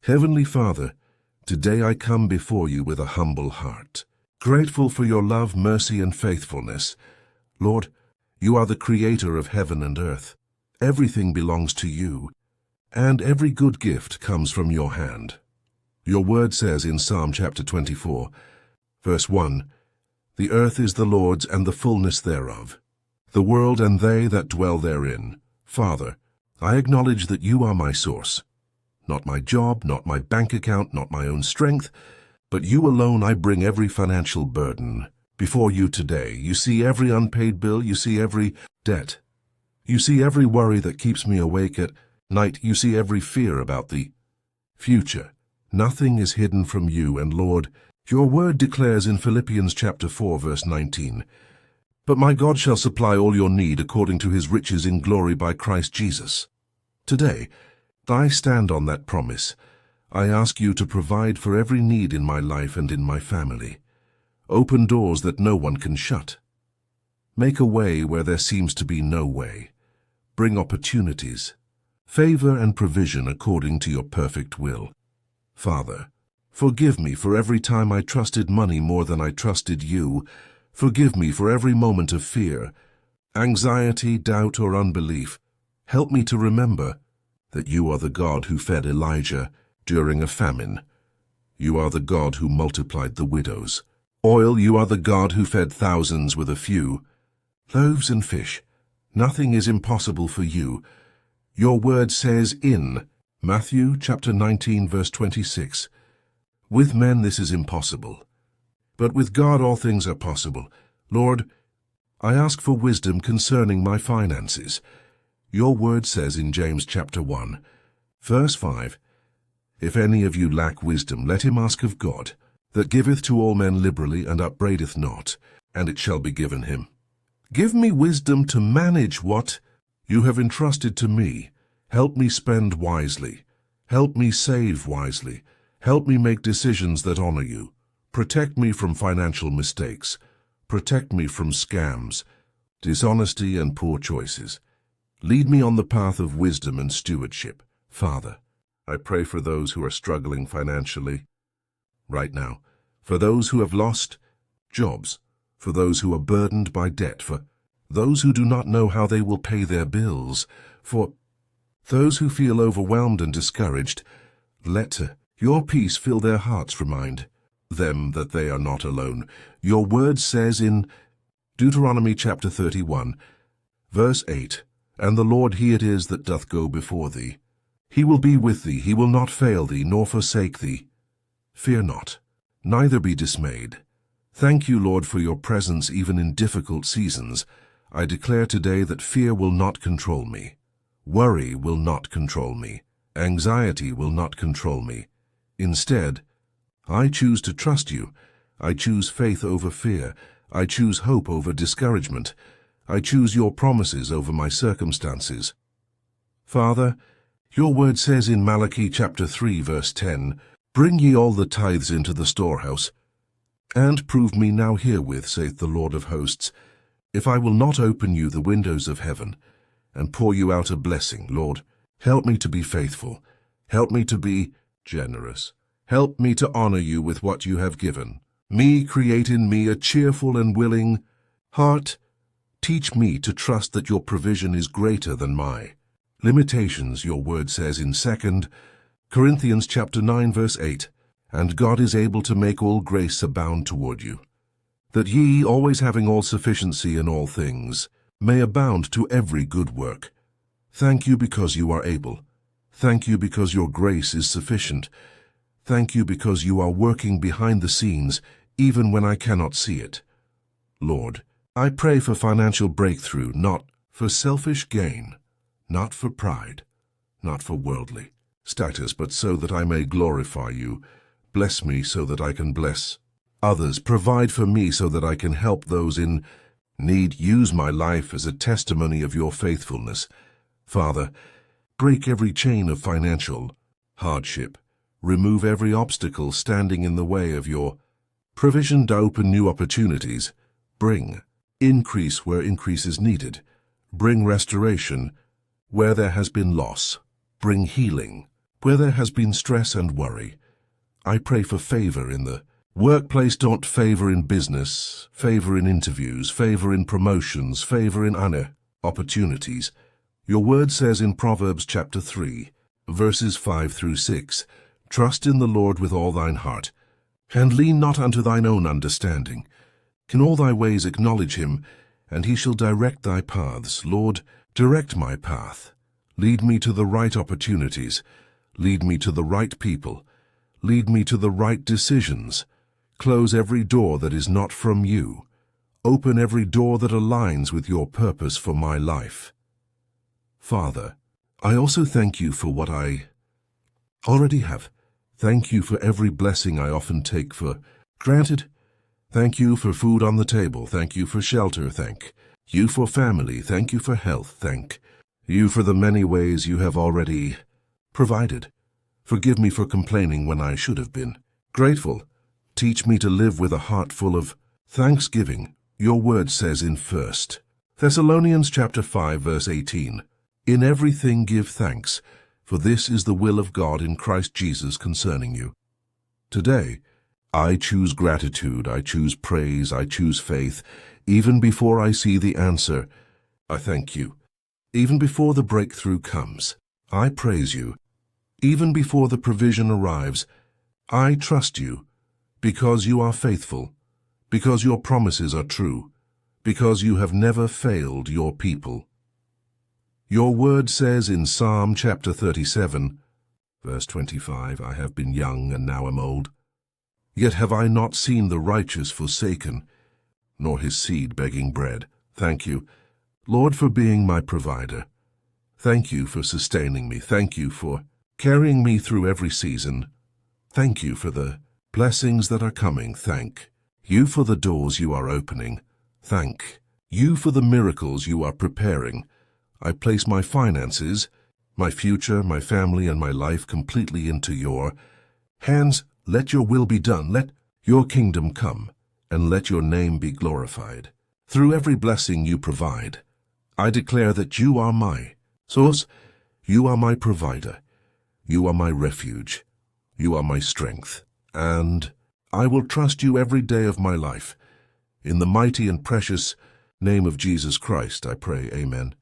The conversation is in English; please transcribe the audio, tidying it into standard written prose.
Heavenly Father, today I come before you with a humble heart, grateful for your love, mercy, and faithfulness. Lord, you are the creator of heaven and earth. Everything belongs to you, and every good gift comes from your hand. Your word says in Psalm chapter 24, verse 1, "The earth is the Lord's and the fullness thereof, the world and they that dwell therein." Father, I acknowledge that you are my source. Not my job, not my bank account, not my own strength, but you alone. I bring every financial burden before you today. You see every unpaid bill, you see every debt. You see every worry that keeps me awake at night. You see every fear about the future. Nothing is hidden from you, and Lord, your word declares in Philippians chapter 4, verse 19, "But my God shall supply all your need according to his riches in glory by Christ Jesus." Today, I stand on that promise. I ask you to provide for every need in my life and in my family. Open doors that no one can shut. Make a way where there seems to be no way. Bring opportunities, favor and provision according to your perfect will. Father, forgive me for every time I trusted money more than I trusted you. Forgive me for every moment of fear, anxiety, doubt, or unbelief. Help me to remember that you are the God who fed Elijah during a famine. You are the God who multiplied the widows. Oil, you are the God who fed thousands with a few loaves and fish. Nothing is impossible for you. Your word says in Matthew chapter 19, verse 26, "With men this is impossible, but with God all things are possible." Lord, I ask for wisdom concerning my finances. Your word says in James chapter 1, verse 5, "If any of you lack wisdom, let him ask of God, that giveth to all men liberally and upbraideth not, and it shall be given him." Give me wisdom to manage what you have entrusted to me. Help me spend wisely. Help me save wisely. Help me make decisions that honor you. Protect me from financial mistakes. Protect me from scams, dishonesty, and poor choices. Lead me on the path of wisdom and stewardship. Father, I pray for those who are struggling financially right now, for those who have lost jobs, for those who are burdened by debt, for those who do not know how they will pay their bills, for those who feel overwhelmed and discouraged. Let your peace fill their hearts. Remind them that they are not alone. Your word says in Deuteronomy chapter 31, verse 8, "And the Lord he it is that doth go before thee. He will be with thee, he will not fail thee, nor forsake thee. Fear not, neither be dismayed." Thank you, Lord, for your presence even in difficult seasons. I declare today that fear will not control me. Worry will not control me. Anxiety will not control me. Instead, I choose to trust you. I choose faith over fear. I choose hope over discouragement. I choose your promises over my circumstances. Father, your word says in Malachi chapter 3, verse 10, "Bring ye all the tithes into the storehouse, and prove me now herewith, saith the Lord of hosts, if I will not open you the windows of heaven, and pour you out a blessing." Lord, help me to be faithful. Help me to be generous. Help me to honor you with what you have given me. Create in me a cheerful and willing heart. Teach me to trust that your provision is greater than my limitations. Your word says in 2 Corinthians chapter 9, verse 8, "And God is able to make all grace abound toward you, that ye, always having all sufficiency in all things, may abound to every good work." Thank you because you are able. Thank you because your grace is sufficient. Thank you because you are working behind the scenes, even when I cannot see it. Lord, I pray for financial breakthrough, not for selfish gain, not for pride, not for worldly status, but so that I may glorify you. Bless me so that I can bless others. Provide for me so that I can help those in need. Use my life as a testimony of your faithfulness. Father, break every chain of financial hardship. Remove every obstacle standing in the way of your provision to open new opportunities. Bring increase where increase is needed. Bring restoration where there has been loss. Bring healing Where there has been stress and worry, I pray for favor in the workplace. Don't favor in business, favor in interviews, favor in promotions, favor in honor, opportunities. Your word says in Proverbs chapter 3, verses 5 through 6, trust in the Lord with all thine heart, and lean not unto thine own understanding. In all thy ways acknowledge him, and he shall direct thy paths. Lord, direct my path. Lead me to the right opportunities. Lead me to the right people. Lead me to the right decisions. Close every door that is not from you. Open every door that aligns with your purpose for my life. Father, I also thank you for what I already have. Thank you for every blessing I often take for granted. Thank you for food on the table. Thank you for shelter. Thank you for family. Thank you for health. Thank you for the many ways you have already provided. Forgive me for complaining when I should have been grateful. Teach me to live with a heart full of thanksgiving. Your word says in 1 Thessalonians chapter 5, verse 18, in everything give thanks, for this is the will of God in Christ Jesus concerning you. Today, I choose gratitude, I choose praise, I choose faith. Even before I see the answer, I thank you. Even before the breakthrough comes, I praise you. Even before the provision arrives, I trust you, because you are faithful, because your promises are true, because you have never failed your people. Your word says in Psalm chapter 37, verse 25, I have been young and now am old. Yet have I not seen the righteous forsaken, nor his seed begging bread. Thank you, Lord, for being my provider. Thank you for sustaining me. Thank you for carrying me through every season. Thank you for the blessings that are coming. Thank you for the doors you are opening. Thank you for the miracles you are preparing. I place my finances, my future, my family, and my life completely into your hands. Let your will be done. Let your kingdom come, and let your name be glorified. Through every blessing you provide, I declare that you are my source. You are my provider. You are my refuge. You are my strength. And I will trust you every day of my life. In the mighty and precious name of Jesus Christ, I pray, amen.